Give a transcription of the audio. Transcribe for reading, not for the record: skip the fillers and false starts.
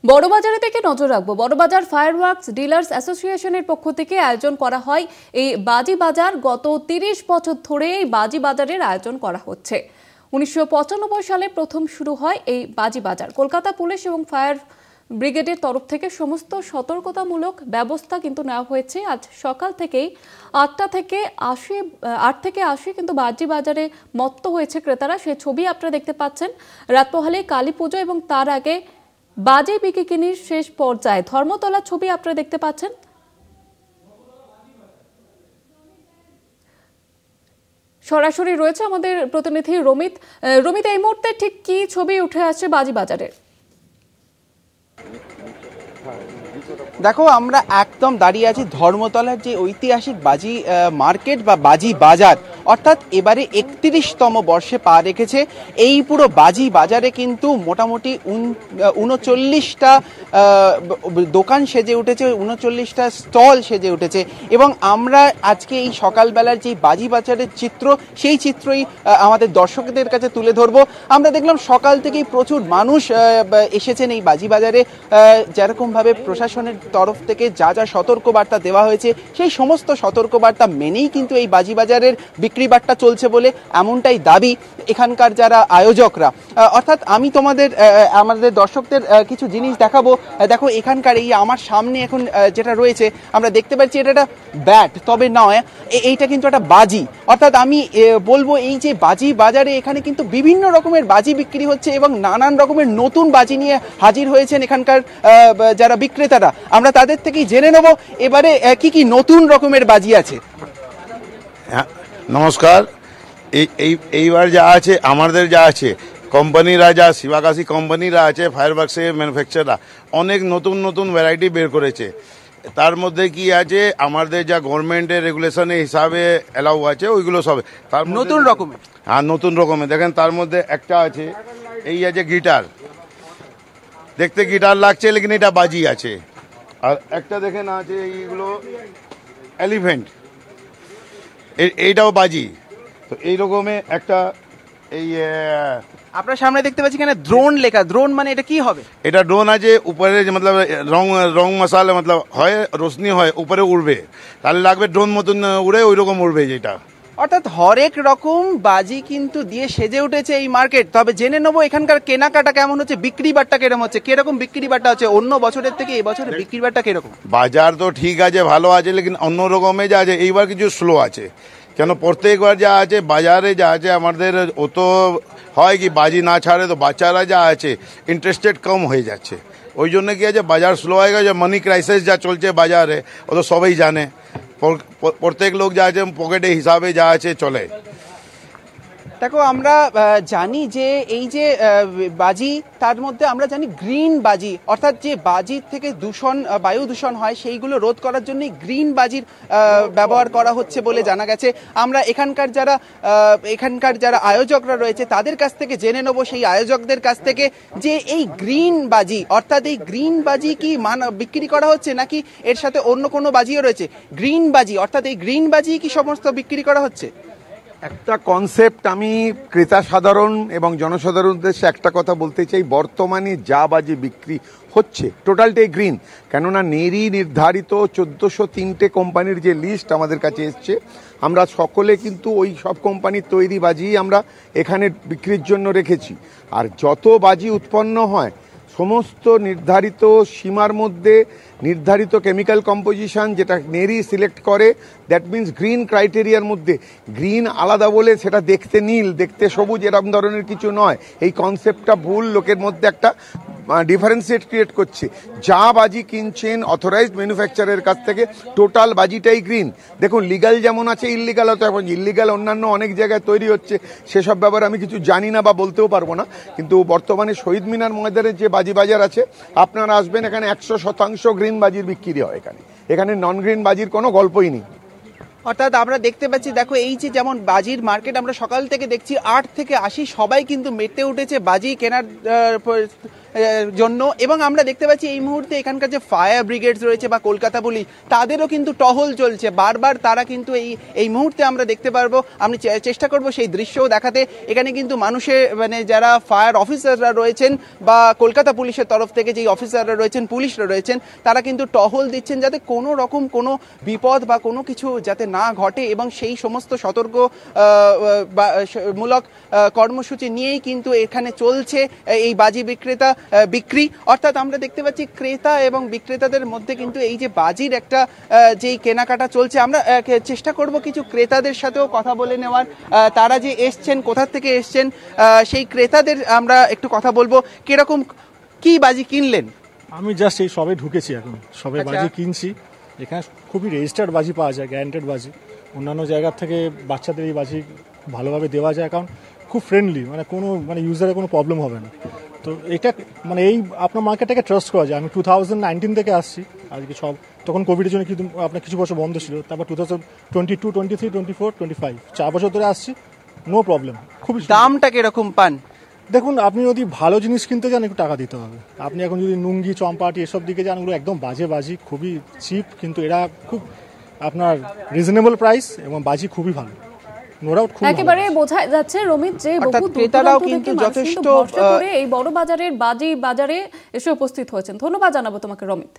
বড়বাজারে থেকে নজর রাখবো। বড়বাজার ফায়ারওয়ার্কস ডিলার্স অ্যাসোসিয়েশনের পক্ষ থেকে আয়োজন করা হয় এই বাজি বাজার। গত ৩০ বছর ধরে এই বাজি বাজারের আয়োজন করা হচ্ছে। ১৯৯৫ সালে প্রথম শুরু হয় এই বাজি বাজার। কলকাতা পুলিশ এবং ফায়ার ব্রিগেডের তরফ থেকে সমস্ত সতর্কতামূলক ব্যবস্থা কিন্তু নেওয়া হয়েছে। আজ সকাল থেকেই ৮ থেকে ৮০ কিন্তু বাজি বাজারে মত্ত হয়েছে ক্রেতারা। সেই ছবি আপনারা দেখতে পাচ্ছেন। রাত পোহালে কালী পুজো এবং তার আগে বাজি বিকিনির শেষ পর্যায়ে ধর্মতলার ছবি আপনারা দেখতে পাচ্ছেন। সরাসরি রয়েছে আমাদের প্রতিনিধি রমিত। এই মুহূর্তে ঠিক কি ছবি উঠে আসছে বাজি বাজারে? দেখো, আমরা একদম দাঁড়িয়ে আছি ধর্মতলার যে ঐতিহাসিক বাজি মার্কেট বা বাজি বাজার, অর্থাৎ এবারে ৩১তম বর্ষে পা রেখেছে। এই পুরো বাজি বাজারে কিন্তু মোটামুটি ৩৯টা দোকান সেজে উঠেছে, ৩৯টা স্টল সেজে উঠেছে। এবং আমরা আজকে এই সকালবেলার যে বাজি বাজারের চিত্র, সেই চিত্রই আমাদের দর্শকদের কাছে তুলে ধরবো। আমরা দেখলাম সকাল থেকেই প্রচুর মানুষ এসেছেন এই বাজি বাজারে। যেরকমভাবে প্রশাসনের তরফ থেকে যা যা সতর্কবার্তা দেওয়া হয়েছে, সেই সমস্ত সতর্কবার্তা মেনেই কিন্তু এই বাজি বাজারের বিক্রি বাট্টা চলছে বলে এমনটাই দাবি এখানকার যারা আয়োজকরা। অর্থাৎ আমি আমাদের দর্শকদের কিছু জিনিস দেখাবো। দেখো, এখানকার এই আমার সামনে এখন যেটা রয়েছে আমরা দেখতে পাচ্ছি, এটা একটা ব্যাট, তবে নয়, এইটা কিন্তু একটা বাজি। অর্থাৎ আমি বলবো এই যে বাজি বাজারে এখানে কিন্তু বিভিন্ন রকমের বাজি বিক্রি হচ্ছে এবং নানান রকমের নতুন বাজি নিয়ে হাজির হয়েছেন এখানকার যারা বিক্রেতারা। আমরা তাদের থেকেই জেনে নেব এবারে কি কি নতুন রকমের বাজি আছে। হ্যাঁ, নমস্কার। এইবার যা আছে, আমাদের যা আছে, কোম্পানিরা যা শিবাকাশি কোম্পানিরা আছে, ফায়ারওয়ার্কসের ম্যানুফ্যাকচাররা অনেক নতুন নতুন ভ্যারাইটি বের করেছে। তার মধ্যে কি আছে, আমাদের যা গভর্নমেন্টের রেগুলেশনের হিসাবে অ্যালাউ আছে ওইগুলো সব তার নতুন রকমের। হ্যাঁ, নতুন রকমের। দেখেন, তার মধ্যে একটা আছে, এই আছে গিটার। দেখতে গিটার লাগছে, লেকিন এটা বাজি আছে। আর একটা দেখেন আছে এইগুলো এলিফেন্ট, এইটাও বাজি। তো এই রকমের একটা এই আপনার সামনে দেখতে পাচ্ছি এখানে ড্রোন লেখা। ড্রোন মানে এটা কি হবে? এটা ড্রোন আছে, উপরে মতলব রং মশালা মতলব হয়, রোশনি হয়, উপরে উড়বে, তাহলে লাগবে ড্রোন মতন উড়ে, ওই রকম উড়বে যেটা। অর্থাৎ হরেক রকম বাজি কিন্তু দিয়ে সেজে উঠেছে এই মার্কেট। তবে জেনে নেবো এখানকার কেনাকাটা কেমন হচ্ছে, বিক্রি বাট্টা কিরকম হচ্ছে, কিরকম বিক্রি বাট্টা হচ্ছে অন্য বছরের থেকে এই বছরের বিক্রি বাট্টা কিরকম? বাজার তো ঠিক আছে, ভালো আছে, লেকিন অন্য রকমের যা আছে এইবার কিছু স্লো আছে। কেন, প্রত্যেকবার যা আছে বাজারে যা আছে আমাদের, ও তো হয় কি বাজি না ছাড়ে তো বাচ্চারা যা আছে ইন্টারেস্টেড কম হয়ে যাচ্ছে। ওই জন্য কি আছে, বাজার স্লো হয়ে গেছে। মানি ক্রাইসিস যা চলছে বাজারে, ও তো সবাই জানে। প্রত্যেক লোক যা আছে পকেটে হিসাবে যা আছে চলে। দেখো, আমরা জানি যে এই যে বাজি, তার মধ্যে আমরা জানি গ্রিন বাজি, অর্থাৎ যে বাজির থেকে বায়ু দূষণ হয় সেইগুলো রোধ করার জন্যই গ্রিন বাজির ব্যবহার করা হচ্ছে বলে জানা গেছে। আমরা এখানকার যারা আয়োজকরা রয়েছে তাদের কাছ থেকে জেনে নেব, সেই আয়োজকদের কাছ থেকে, যে এই গ্রিন বাজি, অর্থাৎ এই গ্রিন বাজি কি বিক্রি করা হচ্ছে নাকি এর সাথে অন্য কোনো বাজিও রয়েছে। গ্রিন বাজি, অর্থাৎ এই গ্রিন বাজি কি সমস্ত বিক্রি করা হচ্ছে? একটা কনসেপ্ট আমি ক্রেতা সাধারণ এবং জনসাধারণ উদ্দেশ্যে একটা কথা বলতে চাই। বর্তমানে যা বাজি বিক্রি হচ্ছে টোটালটাই গ্রিন। কেননা নেরি নির্ধারিত 1403টে কোম্পানির যে লিস্ট আমাদের কাছে এসছে, আমরা সকলে কিন্তু ওই সব কোম্পানির তৈরি বাজি আমরা এখানে বিক্রির জন্য রেখেছি। আর যত বাজি উৎপন্ন হয় সমস্ত নির্ধারিত সীমার মধ্যে, নির্ধারিত কেমিক্যাল কম্পোজিশন যেটা নেরি সিলেক্ট করে, দ্যাট মিন্স গ্রিন ক্রাইটেরিয়ার মধ্যে। গ্রিন আলাদা বলে সেটা দেখতে নীল, দেখতে সবুজ, এরকম ধরনের কিছু নয়। এই কনসেপ্টটা ভুল, লোকের মধ্যে একটা ডিফারেন্সিয়েট ক্রিয়েট করছে। যা বাজি কিনছেন অথরাইজড ম্যানুফ্যাকচারের কাছ থেকে, টোটাল বাজিটাই গ্রিন। দেখুন, লিগাল যেমন আছে ইল্লিগালও তো এখন, ইল্লিগাল অন্যান্য অনেক জায়গায় তৈরি হচ্ছে, সেসব ব্যাপারে আমি কিছু জানি না বা বলতেও পারবো না। কিন্তু বর্তমানে শহীদ মিনার ময়দানের যে বাজি বাজার আছে, আপনারা আসবেন, এখানে 100% গ্রিন বাজির বিক্রি হয়। এখানে নন গ্রিন বাজির কোনো গল্পই নেই। অর্থাৎ আমরা দেখতে পাচ্ছি, দেখো, এই যে যেমন বাজির মার্কেট আমরা সকাল থেকে দেখছি, 8 থেকে 80 সবাই কিন্তু মেতে উঠেছে বাজি কেনার জন্য। এবং আমরা দেখতে পাচ্ছি এই মুহূর্তে এখানকার যে ফায়ার ব্রিগেডস রয়েছে বা কলকাতা পুলিশ, তাদেরও কিন্তু টহল চলছে বারবার। তারা কিন্তু এই মুহূর্তে আমরা দেখতে পারবো, আমি চেষ্টা করব সেই দৃশ্যও দেখাতে। এখানে কিন্তু মানুষের মানে যারা ফায়ার অফিসাররা রয়েছেন বা কলকাতা পুলিশের তরফ থেকে যেই অফিসাররা রয়েছেন, পুলিশরা রয়েছেন, তারা কিন্তু টহল দিচ্ছেন যাতে কোনো রকম কোনো বিপদ বা কোনো কিছু যাতে না ঘটে, এবং সেই সমস্ত সতর্ক মূলক কর্মসূচি নিয়েই কিন্তু এখানে চলছে এই বাজি বিক্রি। অর্থাৎ আমরা দেখতে পাচ্ছি ক্রেতা এবং বিক্রেতাদের মধ্যে কিন্তু এই যে বাজির একটা যেই কেনাকাটা চলছে। আমরা চেষ্টা করব কিছু ক্রেতাদের সাথেও কথা বলে নেওয়ার, তারা যে এসছেন, কোথা থেকে এসছেন, সেই ক্রেতাদের আমরা একটু কথা বলবো। কিরকম কি বাজি কিনলেন? আমি জাস্ট এই সবে ঢুকেছি, এখন সবে বাজি কিনছি। এখানে খুবই রেজিস্টার্ড বাজি পাওয়া যায়, গ্যারান্টেড বাজি। অন্যান্য জায়গার থেকে বাচ্চাদের এই বাজি ভালোভাবে দেওয়া যায়, কারণ খুব ফ্রেন্ডলি, মানে কোনো ইউজারের কোনো প্রবলেম হবে না। তো এটা এই আপনার মার্কেটটাকে ট্রাস্ট করা যায়। আমি 2019 থেকে আসছি, আজকে সব তখন কোভিডের জন্য কিন্তু আপনার কিছু বছর বন্ধ ছিল। তারপর 2022, 23, 24, 25 4 বছর ধরে আসছি, নো প্রবলেম। খুবই দামটা কিরকম পান? দেখুন, আপনি যদি ভালো জিনিস কিনতে চান একটু টাকা দিতে হবে। আপনি এখন যদি নুঙ্গি, চম্পাটি এসব দিকে যান, ওগুলো একদম বাজে বাজি, খুবই চিপ। কিন্তু এরা খুব আপনার রিজনেবল প্রাইস এবং বাজি খুবই ভালো। একেবারে বোঝা যাচ্ছে রমিত যে বহু ক্রেতারাও কিন্তু যথেষ্ট এই বড় বাজারের বাজি বাজারে এসে উপস্থিত হয়েছেন। ধন্যবাদ জানাবো তোমাকে রমিত।